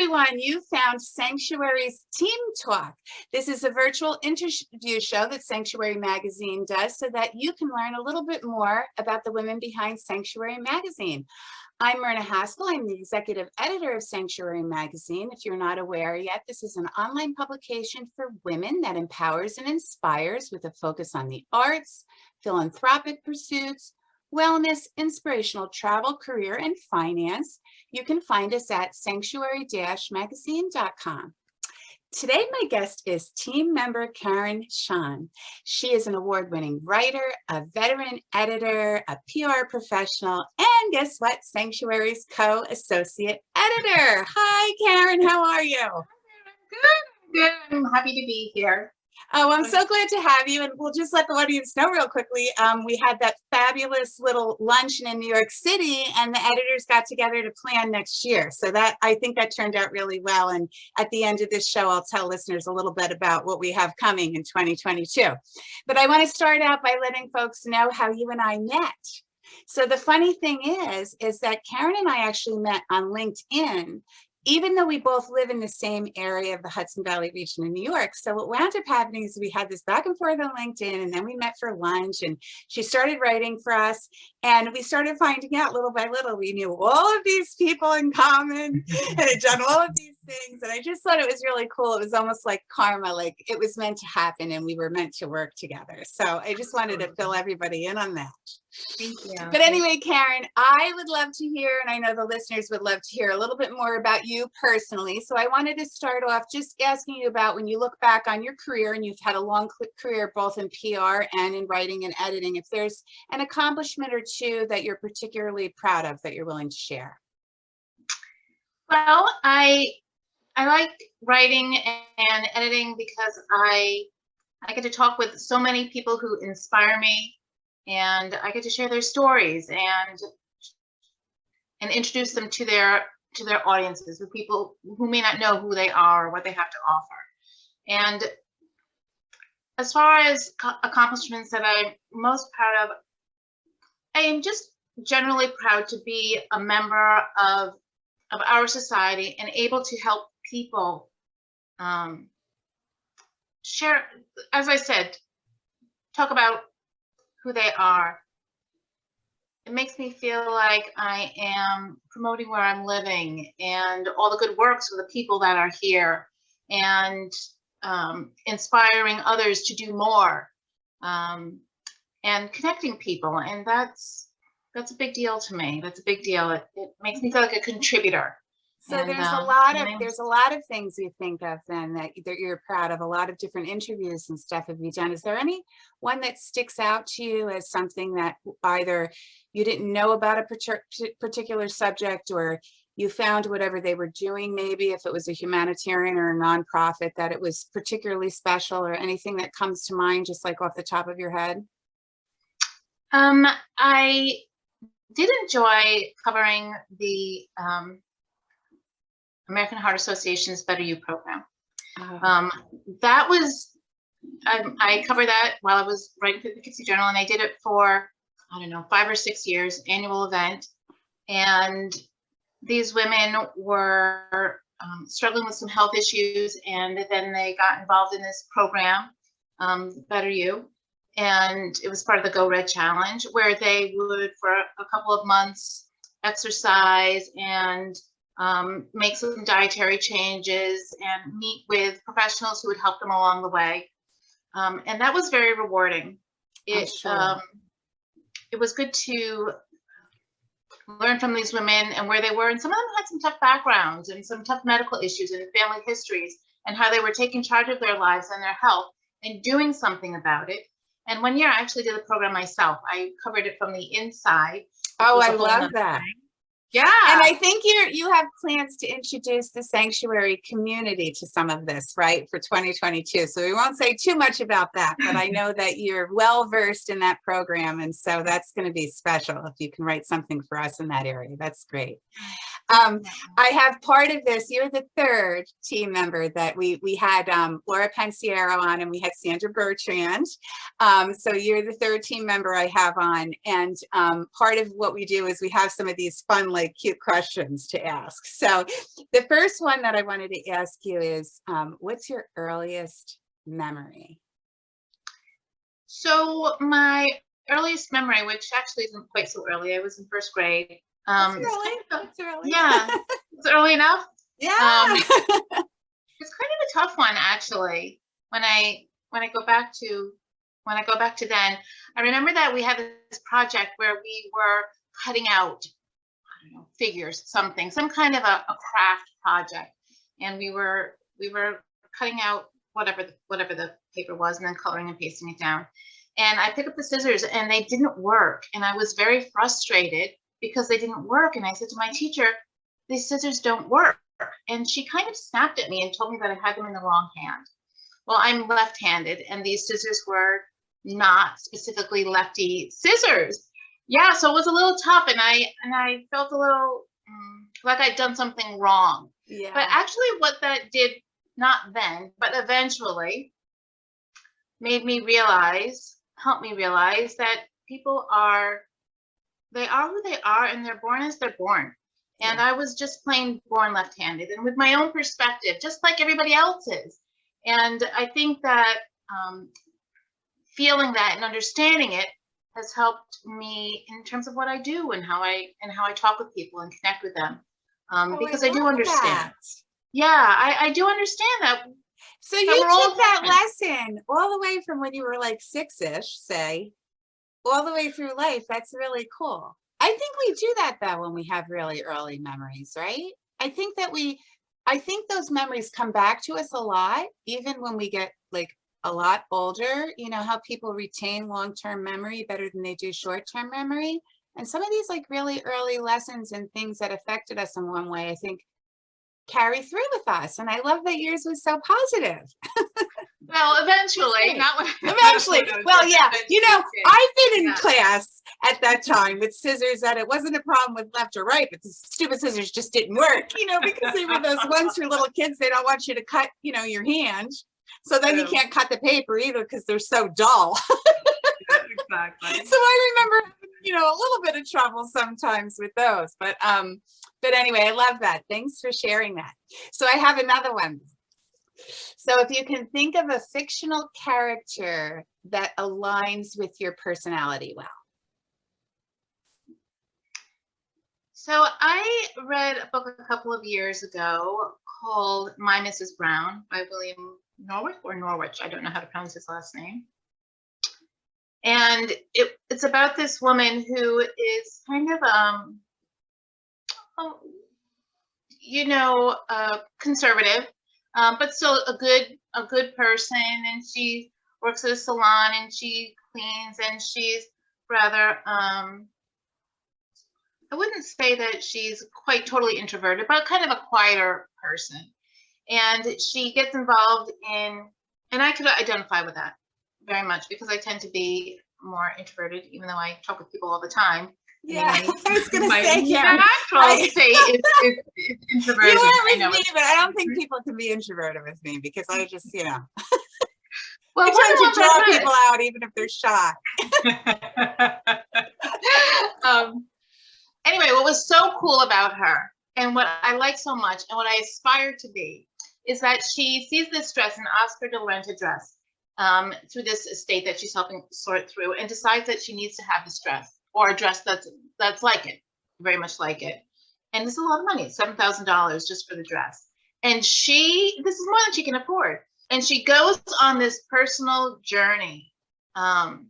everyone, you found Sanctuary's Team Talk. This is a virtual interview show that Sanctuary Magazine does so that you can learn a little bit more about the women behind Sanctuary Magazine. I'm Myrna Haskell. I'm the executive editor of Sanctuary Magazine. If you're not aware yet, this is an online publication for women that empowers and inspires with a focus on the arts, philanthropic pursuits, wellness, inspirational travel, career, and finance. You can find us at sanctuary-magazine.com. Today, my guest is team member Karen Shan. She is an award-winning writer, a veteran editor, a PR professional, and guess what? Sanctuary's co-associate editor. Hi, Karen. How are you? Good. I'm happy to be here. Oh, I'm so glad to have you. And we'll just let the audience know real quickly. We had that fabulous little luncheon in New York City, and the editors got together to plan next year. So I think that turned out really well. And at the end of this show, I'll tell listeners a little bit about what we have coming in 2022. But I want to start out by letting folks know how you and I met. So the funny thing is that Karen and I actually met on LinkedIn, even though we both live in the same area of the Hudson Valley region in New York. So what wound up happening is we had this back and forth on LinkedIn, and then we met for lunch, and she started writing for us, and we started finding out little by little, we knew all of these people in common and had done all of these things. And I just thought it was really cool. It was almost like karma, like it was meant to happen and we were meant to work together. So I just wanted to fill everybody in on that. Thank you. But anyway, Karen, I would love to hear, and I know the listeners would love to hear a little bit more about you personally. So I wanted to start off just asking you about when you look back on your career, and you've had a long career both in PR and in writing and editing, if there's an accomplishment or two that you're particularly proud of that you're willing to share. Well, I like writing and editing because I get to talk with so many people who inspire me, and I get to share their stories and introduce them to their audiences, with people who may not know who they are or what they have to offer. And as far as accomplishments that I'm most proud of, I am just generally proud to be a member of our society and able to help people share, as I said, talk about who they are. It makes me feel like I am promoting where I'm living and all the good works for the people that are here, and inspiring others to do more, and connecting people. And that's a big deal to me. That's a big deal. It makes me feel like a contributor. So and, there's a lot of things you think of then that you're proud of, a lot of different interviews and stuff have you done. Is there any one that sticks out to you as something that either you didn't know about a particular subject, or you found whatever they were doing, maybe if it was a humanitarian or a nonprofit, that it was particularly special, or anything that comes to mind just like off the top of your head? I did enjoy covering the American Heart Association's Better You program. That was, I covered that while I was writing for the Poughkeepsie Journal, and I did it for, I don't know, 5 or 6 years, annual event. And these women were struggling with some health issues, and then they got involved in this program, Better You. And it was part of the Go Red Challenge, where they would, for a couple of months, exercise and make some dietary changes and meet with professionals who would help them along the way. And that was very rewarding. It was good to learn from these women and where they were. And some of them had some tough backgrounds and some tough medical issues and family histories, and how they were taking charge of their lives and their health and doing something about it. And one year I actually did the program myself. I covered it from the inside. Oh, I love that. Yeah. And I think you have plans to introduce the Sanctuary community to some of this, right, for 2022. So we won't say too much about that, but I know that you're well versed in that program. And so that's going to be special if you can write something for us in that area. That's great. I have part of this. You're the third team member that we had Laura Pensiero on, and we had Sandra Bertrand. So you're the third team member I have on. And part of what we do is we have some of these fun like cute questions to ask. So the first one that I wanted to ask you is, what's your earliest memory? So my earliest memory, which actually isn't quite so early, I was in first grade. That's It's early. kind of That's early. yeah, it's early enough. Yeah. It's kind of a tough one actually. When I go back to then, I remember that we had this project where we were cutting out, I don't know, figures, something, some kind of a craft project, and we were cutting out whatever the paper was, and then coloring and pasting it down. And I picked up the scissors, and they didn't work, and I was very frustrated because they didn't work. And I said to my teacher, "These scissors don't work." And she kind of snapped at me and told me that I had them in the wrong hand. Well, I'm left-handed, and these scissors were not specifically lefty scissors. Yeah, so it was a little tough, and I felt a little like I'd done something wrong. But Yeah. actually, what that did, not then, but eventually, made me realize, helped me realize that people are, they are who they are, and they're born as they're born. And Yeah. I was just plain born left-handed, and with my own perspective, just like everybody else is. And I think that feeling that and understanding it has helped me in terms of what I do and how I talk with people and connect with them, Oh, I because I do love understand. that. Yeah, I do understand that So that you we're all took that different. lesson all the way from when you were like 6-ish, say, all the way through life. That's really cool. I think we do that though when we have really early memories, right? I think those memories come back to us a lot, even when we get like a lot older. You know how people retain long-term memory better than they do short-term memory. And some of these like really early lessons and things that affected us in one way, I think carry through with us. And I love that yours was so positive. Well, eventually, Great. not when Eventually, when I was well, just yeah, you know, kid. I've been in Yeah. class at that time with scissors that it wasn't a problem with left or right, but the stupid scissors just didn't work, you know, because they were those ones for little kids. They don't want you to cut, you know, your hand. So then you True. can't cut the paper either because they're so dull. Yeah, exactly. So I remember, you know, a little bit of trouble sometimes with those. But anyway, I love that. Thanks for sharing that. So I have another one. So if you can think of a fictional character that aligns with your personality well. So I read a book a couple of years ago called My Mrs. Brown by William Norwich. I don't know how to pronounce his last name. And it's about this woman who is kind of oh, you know, conservative, but still a good person. And she works at a salon, and she cleans, and she's rather I wouldn't say that she's quite totally introverted, but kind of a quieter person. And she gets involved in, and I could identify with that very much because I tend to be more introverted, even though I talk with people all the time. Yeah, Anyway, I was going to my say, Karen, natural state is introversion. you I weren't know. with me, but I don't think people can be introverted with me because I just, you know, Well, I we're tend the to ones draw that people out even if they're shy. Anyway, what was so cool about her and what I like so much and what I aspire to be is that she sees this dress and asks her to rent a dress through this estate that she's helping sort through, and decides that she needs to have this dress, or a dress that's like it, very much like it. And it's a lot of money, $7,000 just for the dress. And this is more than she can afford. And she goes on this personal journey and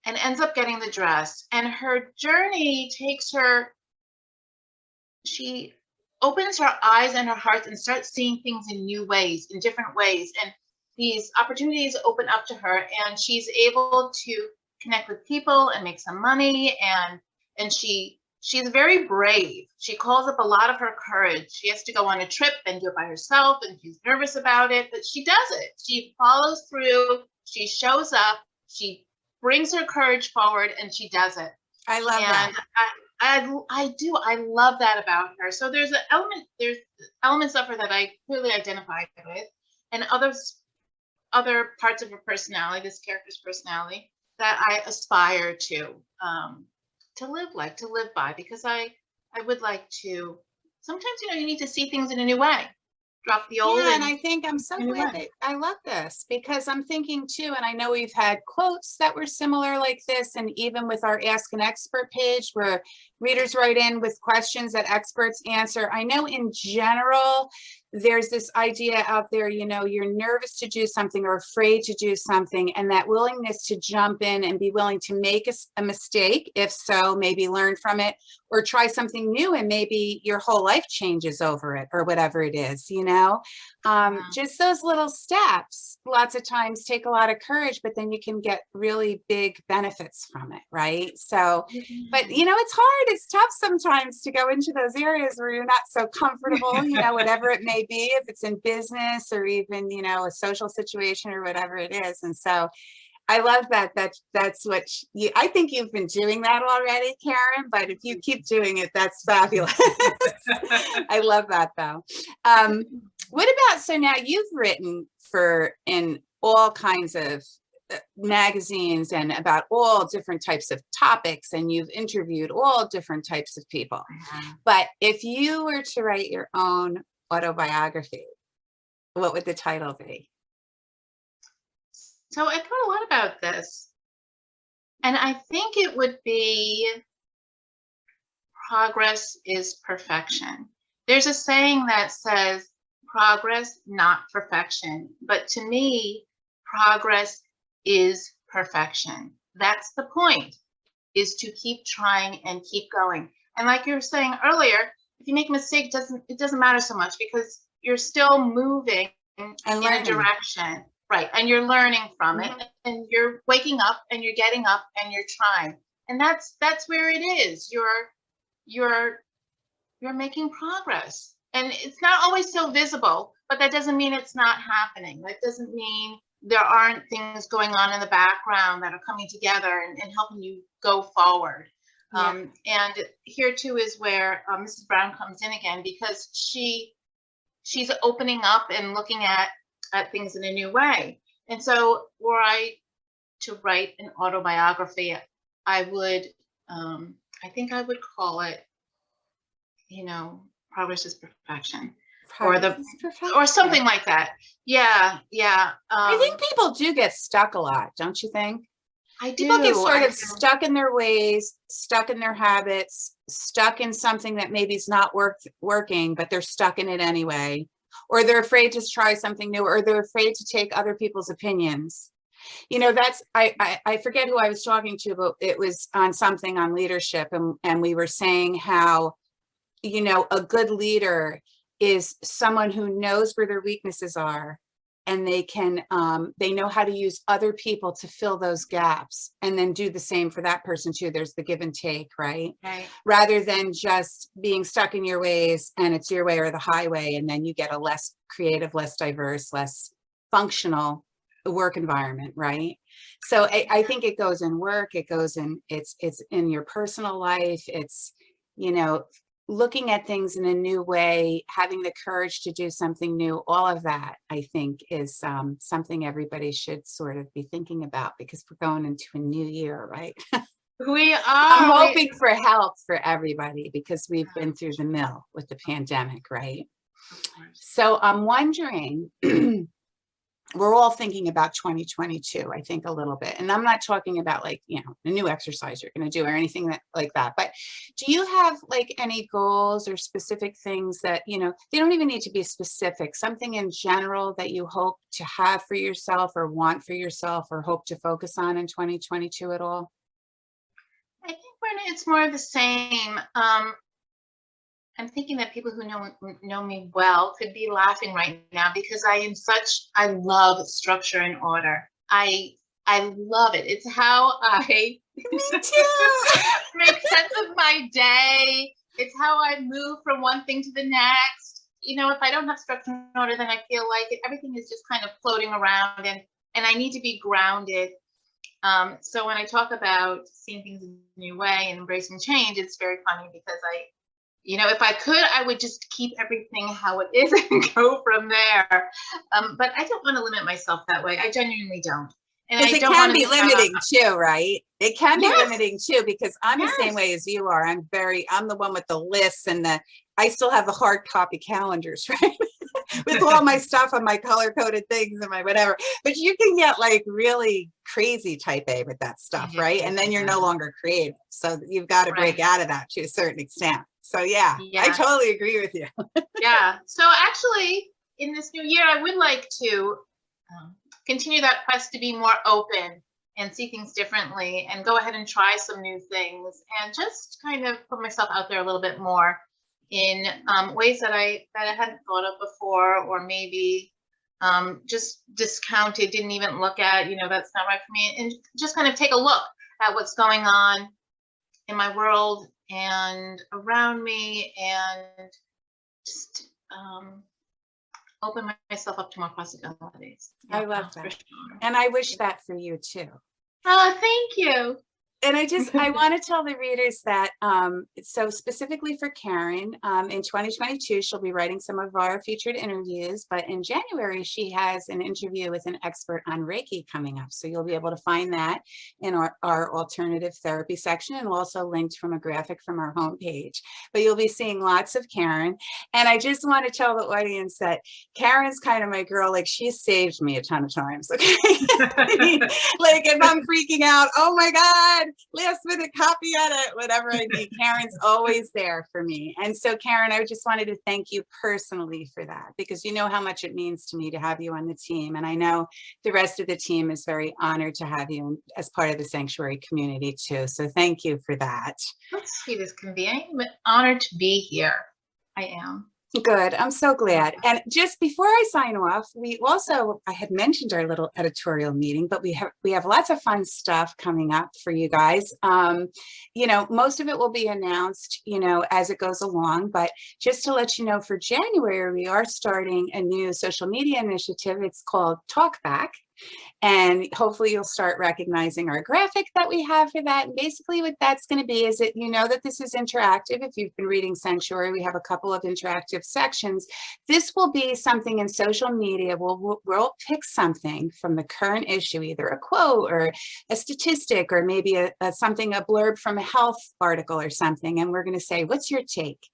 ends up getting the dress. And her journey takes her, she opens her eyes and her heart and starts seeing things in new ways, in different ways. And these opportunities open up to her, and she's able to connect with people and make some money. And she's very brave. She calls up a lot of her courage. She has to go on a trip and do it by herself, and she's nervous about it, but she does it. She follows through. She shows up. She brings her courage forward, and she does it. I love that. I love that about her. So there's elements of her that I clearly identify with, and other parts of her personality, this character's personality, that I aspire to to live by, because I would like to, sometimes, you need to see things in a new way, drop the old Yeah, and and I think I'm so in a new glad way. that I love this because I'm thinking too, and I know we've had quotes that were similar like this, and even with our Ask an Expert page where readers write in with questions that experts answer. I know in general, there's this idea out there, you're nervous to do something or afraid to do something, and that willingness to jump in and be willing to make a mistake, if so, maybe learn from it, or try something new and maybe your whole life changes over it or whatever it is, Yeah. just those little steps lots of times take a lot of courage, but then you can get really big benefits from it, right? So, but it's hard, it's tough sometimes to go into those areas where you're not so comfortable, whatever it may be, if it's in business or even, a social situation or whatever it is. And so I love that's what I think you've been doing that already, Karen, but if you keep doing it, that's fabulous. I love that though. What about, so now you've written in all kinds of magazines and about all different types of topics, and you've interviewed all different types of people. But if you were to write your own autobiography, what would the title be? So I thought a lot about this, and I think it would be Progress is Perfection. There's a saying that says progress, not perfection. But to me, progress is perfection. That's the point, is to keep trying and keep going. And like you were saying earlier, if you make a mistake, it doesn't matter so much, because you're still moving in a direction. Right. And you're learning from it, and you're waking up and you're getting up and you're trying. And that's where it is. You're making progress. And it's not always so visible, but that doesn't mean it's not happening. That doesn't mean there aren't things going on in the background that are coming together and helping you go forward. Yeah. And here too is where Mrs. Brown comes in again, because she's opening up and looking at things in a new way. And so were I to write an autobiography, I would, I think I would call it, Progress is Perfection. Or something like that. Yeah. I think people do get stuck a lot, don't you think? I do. People get sort of stuck in their ways, stuck in their habits, stuck in something that maybe is not working, but they're stuck in it anyway. Or they're afraid to try something new, or they're afraid to take other people's opinions. I forget who I was talking to, but it was on something on leadership. And we were saying how, a good leader is someone who knows where their weaknesses are, and they know how to use other people to fill those gaps, and then do the same for that person too. There's the give and take, right? Rather than just being stuck in your ways and it's your way or the highway, and then you get a less creative, less diverse, less functional work environment, right? So I think it goes in work, it goes in, it's in your personal life, it's, looking at things in a new way, having the courage to do something new, all of that, I think, is something everybody should sort of be thinking about, because we're going into a new year, right? We are. I'm hoping for help for everybody, because we've been through the mill with the pandemic, right? So I'm wondering, we're all thinking about 2022, I think, a little bit. And I'm not talking about like, a new exercise you're going to do or anything like that. But do you have like any goals or specific things that, they don't even need to be specific, something in general that you hope to have for yourself or want for yourself or hope to focus on in 2022 at all? I think it's more of the same. I'm thinking that people who know me well could be laughing right now, because I love structure and order. I love it. It's how I Me too. make sense of my day. It's how I move from one thing to the next. If I don't have structure and order, then I feel like everything is just kind of floating around, and I need to be grounded. So when I talk about seeing things in a new way and embracing change, it's very funny, because if I could, I would just keep everything how it is and go from there. But I don't want to limit myself that way. I genuinely don't. And Because I it don't can want be to miss out on limiting that. too, right? It can be Yes. limiting too, because I'm the same Yes. way as you are. I'm the one with the lists and I still have the hard copy calendars, right? With all my stuff on my color coded things and my whatever. But you can get like really crazy type A with that stuff, right? And then you're no longer creative. So you've got to break out of that to a certain extent. So yeah, I totally agree with you. Yeah. So actually, in this new year, I would like to continue that quest to be more open and see things differently and go ahead and try some new things and just kind of put myself out there a little bit more in ways that I hadn't thought of before, or maybe just discounted, didn't even look at, that's not right for me, and just kind of take a look at what's going on in my world and around me, and just open myself up to more possibilities. Yeah, I love that. Sure. And I wish that for you too. Oh, thank you. And I want to tell the readers that, so specifically for Karen, in 2022, she'll be writing some of our featured interviews, but in January, she has an interview with an expert on Reiki coming up. So you'll be able to find that in our alternative therapy section, and also linked from a graphic from our homepage. But you'll be seeing lots of Karen. And I just want to tell the audience that Karen's kind of my girl. Like, she saved me a ton of times. Okay. I mean, like, if I'm freaking out, oh my God, last minute copy edit, whatever I need, Karen's always there for me. And so Karen, I just wanted to thank you personally for that, because you know how much it means to me to have you on the team. And I know the rest of the team is very honored to have you as part of the Sanctuary community too. So thank you for that. That's sweet as can be. I'm honored to be here. I am. Good. I'm so glad. And just before I sign off, I had mentioned our little editorial meeting, but we have lots of fun stuff coming up for you guys. Most of it will be announced, as it goes along, but just to let you know, for January, we are starting a new social media initiative. It's called Talk Back. And hopefully you'll start recognizing our graphic that we have for that. And basically what that's going to be is that that this is interactive. If you've been reading Sanctuary, we have a couple of interactive sections. This will be something in social media. We'll pick something from the current issue, either a quote or a statistic, or maybe a blurb from a health article or something. And we're going to say, what's your take?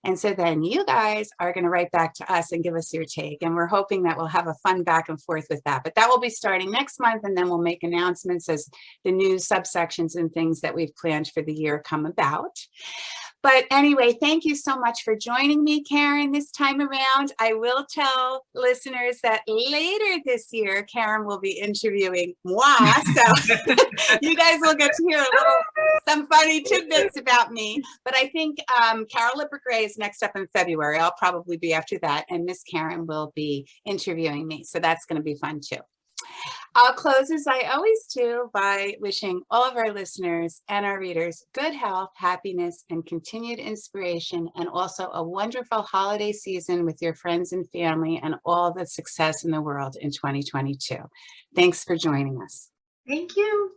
And so then you guys are going to write back to us and give us your take. And we're hoping that we'll have a fun back and forth with that. But that will be starting next month. And then we'll make announcements as the new subsections and things that we've planned for the year come about. But anyway, thank you so much for joining me, Karen, this time around. I will tell listeners that later this year, Karen will be interviewing moi. So you guys will get to hear some funny tidbits about me. But I think Carol Lipper-Gray is next up in February. I'll probably be after that. And Miss Karen will be interviewing me. So that's going to be fun too. I'll close, as I always do, by wishing all of our listeners and our readers good health, happiness, and continued inspiration, and also a wonderful holiday season with your friends and family, and all the success in the world in 2022. Thanks for joining us. Thank you.